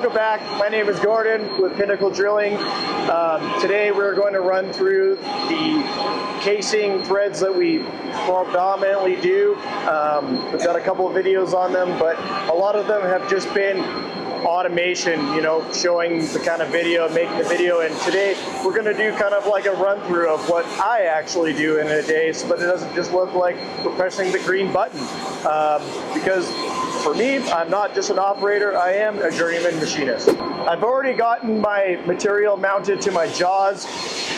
Welcome back. My name is Gordon with Pinnacle Drilling. Today we're going to run through the casing threads that we predominantly do. We've got a couple of videos on them, but a lot of them have just been automation, showing the kind of video, making the video. And today we're going to do kind of like a run through of what I actually do in a day, so that it doesn't just look like we're pressing the green button. Because for me, I'm not just an operator, I am a journeyman machinist. I've already gotten my material mounted to my jaws.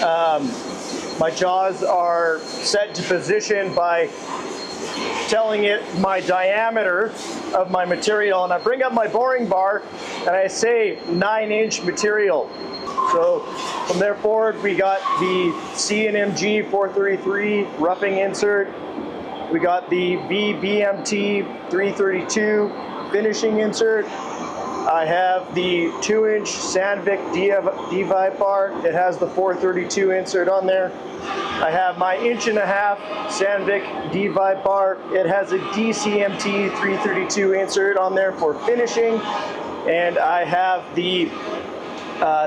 My jaws are set to position by telling it my diameter of my material, and I bring up my boring bar and I say 9-inch material. So from there forward, we got the C&MG 433 roughing insert. We got the VBMT 332 finishing insert. I have the 2-inch Sandvik D-Vibe bar. It has the 432 insert on there. I have my 1.5-inch Sandvik D-Vibe bar. It has a DCMT 332 insert on there for finishing. And I have the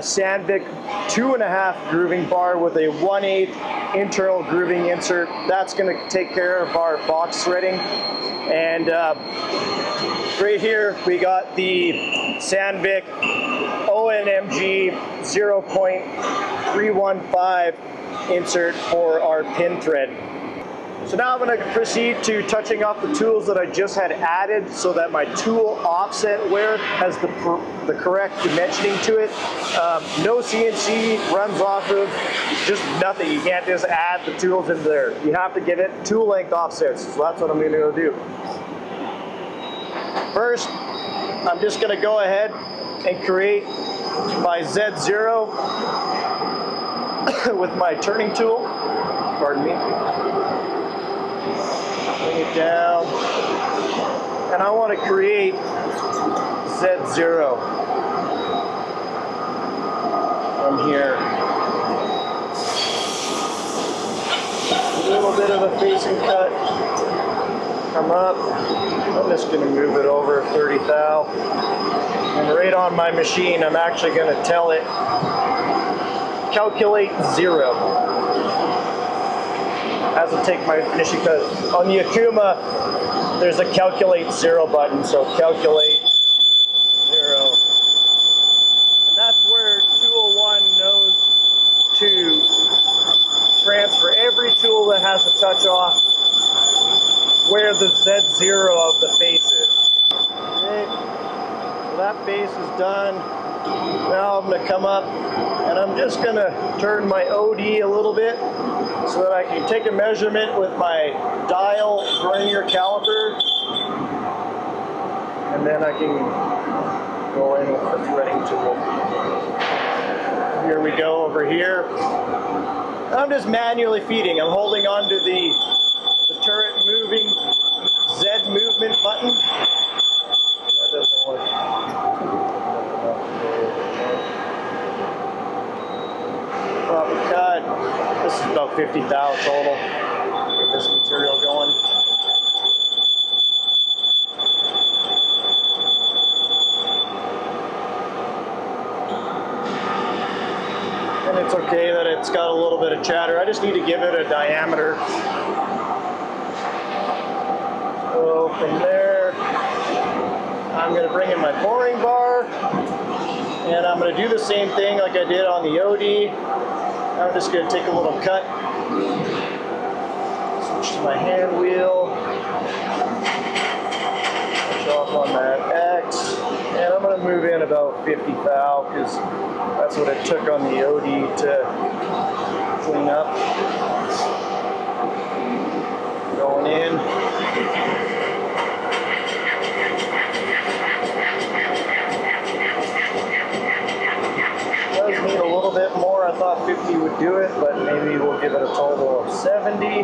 Sandvik 2.5 grooving bar with a 1/8 internal grooving insert. That's going to take care of our box threading. And right here we got the Sandvik ONMG 0.315 insert for our pin thread. So now I'm going to proceed to touching off the tools that I just had added so that my tool offset wear has the correct dimensioning to it. No CNC runs off of just nothing. You can't just add the tools in there. You have to give it tool length offsets. So that's what I'm going to go do. First, I'm just going to go ahead and create my Z0 with my turning tool. Pardon me. Bring it down, and I want to create Z0 from here. A little bit of a facing cut. Come up. I'm just going to move it over 30 thou. And right on my machine, I'm actually going to tell it, calculate 0. As I take my finishing cut. On the Akuma, there's a calculate 0 button, so calculate 0. And that's where tool 1 knows to transfer every tool that has a touch off where the Z0 of the face is. Okay, so that face is done. Now I'm going to come up and I'm just going to turn my OD a little bit so that I can take a measurement with my dial vernier caliper, and then I can go in with the threading tool. Here we go over here. I'm just manually feeding. I'm holding on to the turret moving Z movement button. That doesn't work. Cut. This is about 50 thou total. Get this material going. And it's okay that it's got a little bit of chatter. I just need to give it a diameter. So from there, I'm going to bring in my boring bar. And I'm going to do the same thing like I did on the OD. I'm just going to take a little cut, switch to my hand wheel, touch off on that X, and I'm going to move in about 50 thou because that's what it took on the OD to clean up. Going in. Need a little bit more. I thought 50 would do it, but maybe we'll give it a total of 70.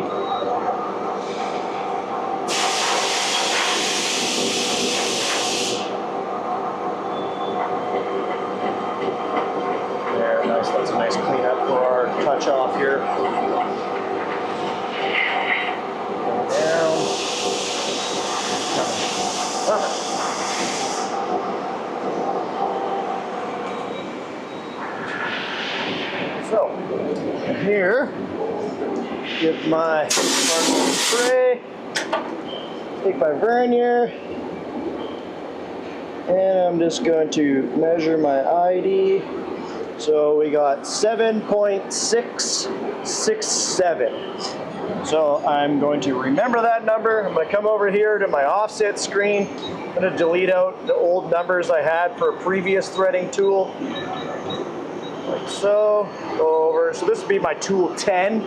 There, nice. That's a nice cleanup for our touch off here. Down. here, get my marble spray, take my vernier, and I'm just going to measure my ID. So we got 7.667. So I'm going to remember that number. I'm going to come over here to my offset screen. I'm going to delete out the old numbers I had for a previous threading tool. Like so. Go over. So this would be my tool 10.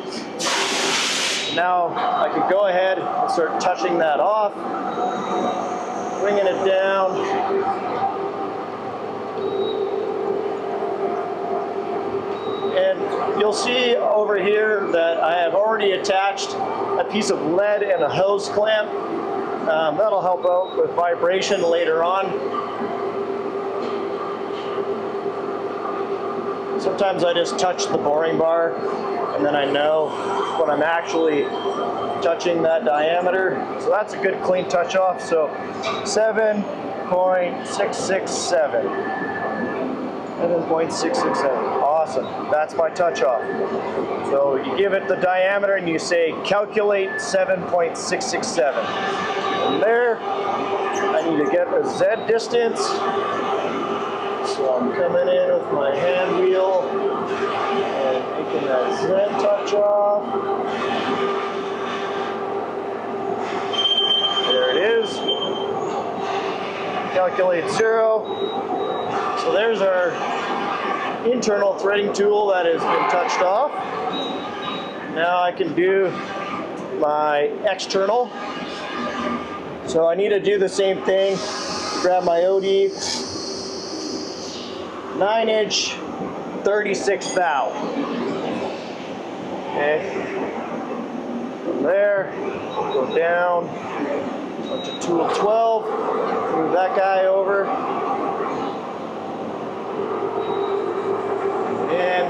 Now I could go ahead and start touching that off, bringing it down. And you'll see over here that I have already attached a piece of lead and a hose clamp. That'll help out with vibration later on. Sometimes I just touch the boring bar and then I know when I'm actually touching that diameter. So that's a good clean touch off. So 7.667. 7.667. Awesome. That's my touch off. So you give it the diameter and you say calculate 7.667. From there, I need to get a Z distance. So I'm coming in with my hand wheel and making that Z touch off. There it is. Calculate 0. So there's our internal threading tool that has been touched off. Now I can do my external. So I need to do the same thing. Grab my OD, 9-inch, 36 thou. Okay. From there, go down to tool 12. Move that guy over. And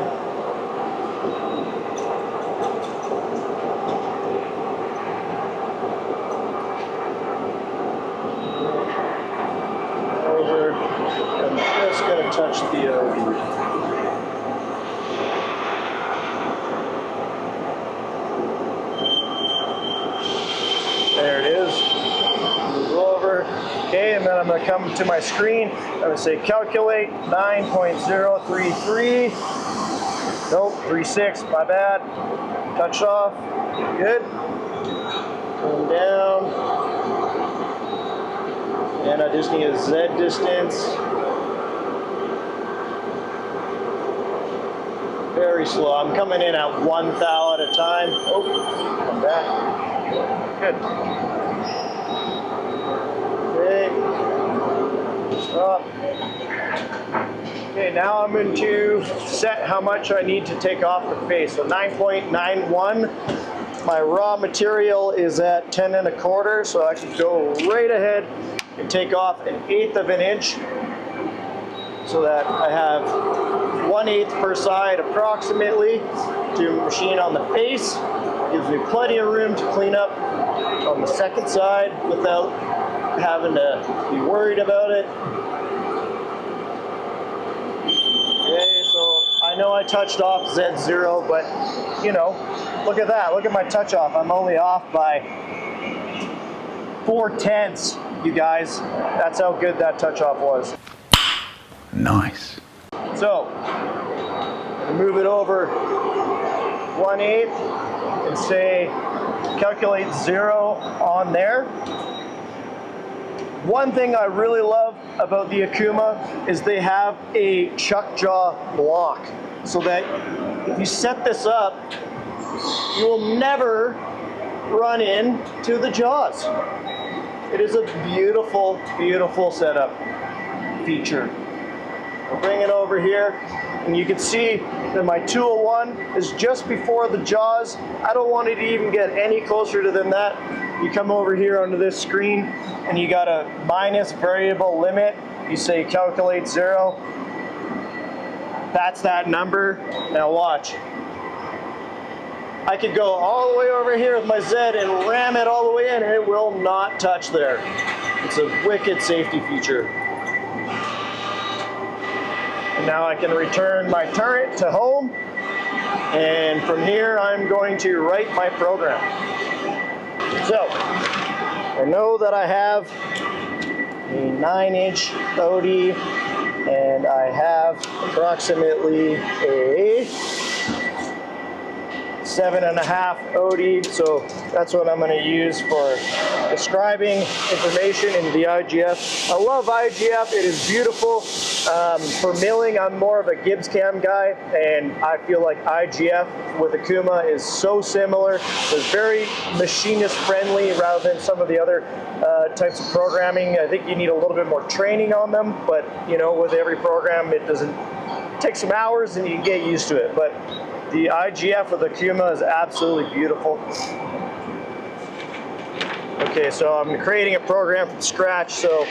over. I'm just going to touch the OD. There it is. Move over. Okay, and then I'm going to come to my screen. I'm going to say calculate 9.033. Nope, 36, my bad. Touch off. Good. Come down. And I just need a Z distance. Very slow. I'm coming in at 1 thou at a time. Oh, come back. Good. Okay. Stop. Okay, now I'm going to set how much I need to take off the face. So 9.91. My raw material is at 10 1/4, so I can go right ahead and take off 1/8 of an inch so that I have 1/8 per side approximately to machine on the face. Gives me plenty of room to clean up on the second side without having to be worried about it. Okay, so I know I touched off Z0, but you know, look at that. Look at my touch off. I'm only off by 4/10, you guys. That's how good that touch off was. Nice. So, move it over 1/8 and say calculate 0 on there. One thing I really love about the Akuma is they have a chuck jaw block, so that if you set this up, you will never run into the jaws. It is a beautiful, beautiful setup feature. I'll bring it over here, and you can see that my tool 1 is just before the jaws. I don't want it to even get any closer to than that. You come over here onto this screen, and you got a minus variable limit. You say calculate 0. That's that number. Now watch. I could go all the way over here with my Z and ram it all the way in, and it will not touch there. It's a wicked safety feature. And now I can return my turret to home. And from here, I'm going to write my program. So, I know that I have a 9-inch OD, and I have approximately a 7.5 OD, so that's what I'm going to use for describing information in the IGF. I love IGF, it is beautiful. For milling, I'm more of a Gibbs cam guy, and I feel like IGF with Akuma is so similar. It's very machinist friendly rather than some of the other types of programming. I think you need a little bit more training on them, but you know, with every program, it take some hours and you can get used to it. But the IGF with Akuma is absolutely beautiful. Okay, so I'm creating a program from scratch, so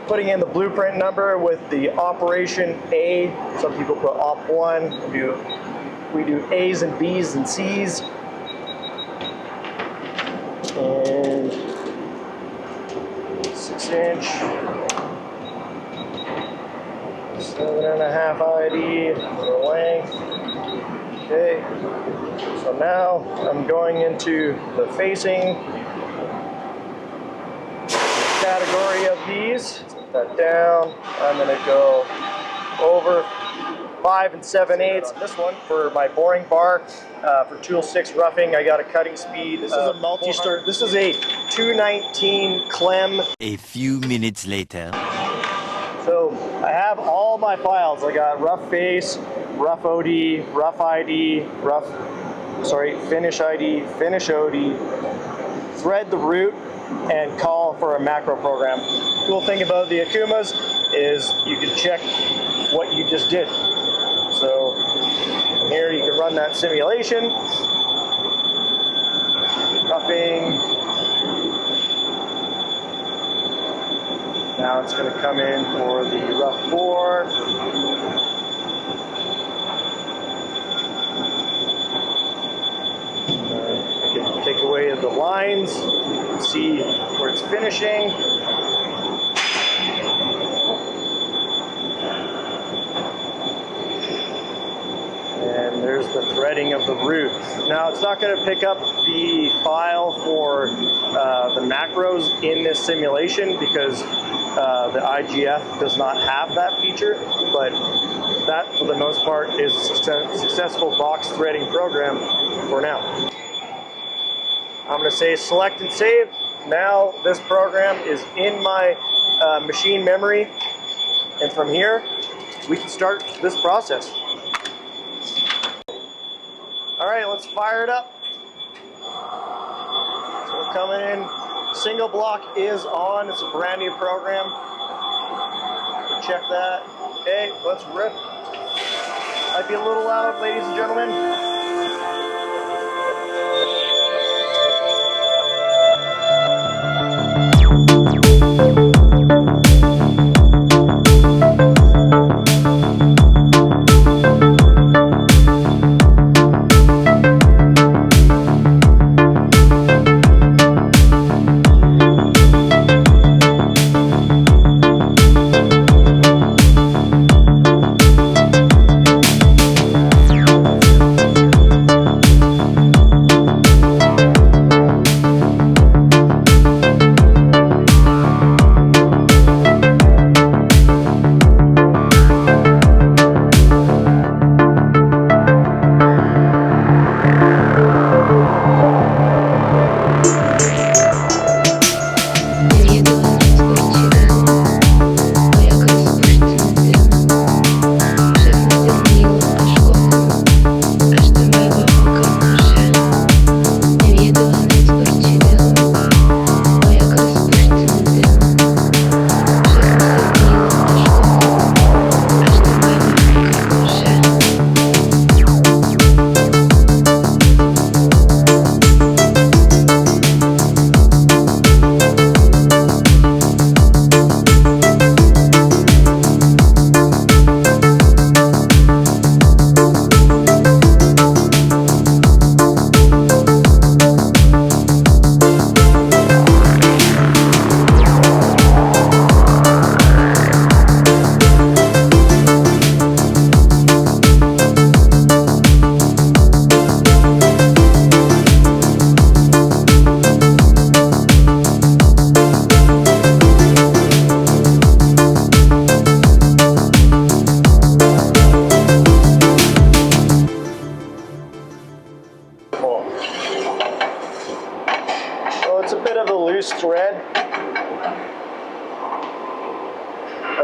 putting in the blueprint number with the operation A. Some people put op 1. We do A's and B's and C's. And 6-inch, 7.5 ID for length. Okay, so now I'm going into the facing category of these. Put that down. I'm going to go over 5 7/8. This one for my boring bar. For tool 6 roughing, I got a cutting speed. This is a multi-stir. This is a 219 Clem. A few minutes later. So I have all my files. I got rough face, rough OD, rough ID, finish ID, finish OD, thread the root, and call for a macro program. Cool thing about the Akumas is you can check what you just did. So here you can run that simulation. Roughing. Now it's going to come in for the rough 4. I can take away the lines, see where it's finishing. And there's the threading of the root. Now it's not going to pick up the file for the macros in this simulation because the IGF does not have that feature, but that for the most part is a successful box threading program for now. I'm going to say select and save. Now this program is in my machine memory, and from here we can start this process. Alright, let's fire it up. So we're coming in. Single block is on. It's a brand new program. Check that. Okay, let's rip. Might be a little loud, ladies and gentlemen.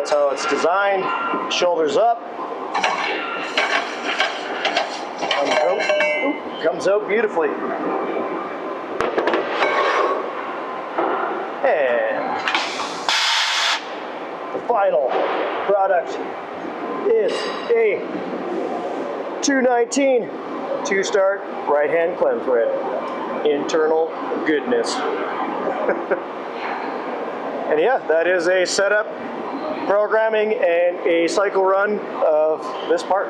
That's how it's designed. Shoulders up. Comes out beautifully. And the final product is a 219 two-start right-hand clem thread. Internal goodness. And yeah, that is a setup, programming, and a cycle run of this part.